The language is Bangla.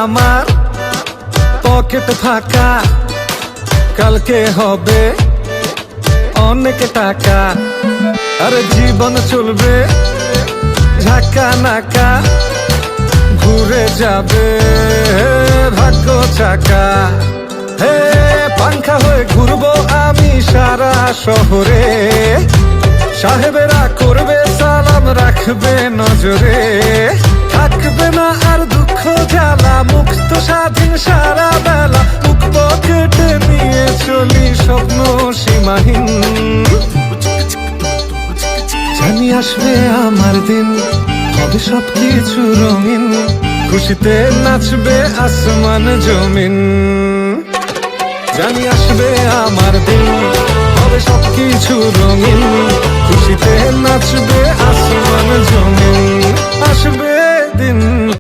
আমার পকেট ফাঁকা, কালকে হবে অনেক টাকা। আরে জীবন চলবে ঝাঁকা নাকা, ঘুরে যাবে ভাগ্য চাকা। হে পাংখা হয়ে ঘুরবো আমি সারা শহরে, সাহেবেরা করবে সালাম রাখবে নজরে। থাকবে না আর দুঃখ জ্বালা, মুক্ত স্বাধীন সারা বেলা, বুক পকেটে নিয়ে চলি স্বপ্ন সীমাহীন। জানি আসবে আমার দিন, হবে সবকিছু রঙিন, খুশিতে নাচবে আসমান জমিন। জানি আসবে আমার দিন, হবে সবকিছু রঙিন, খুশিতে নাচবে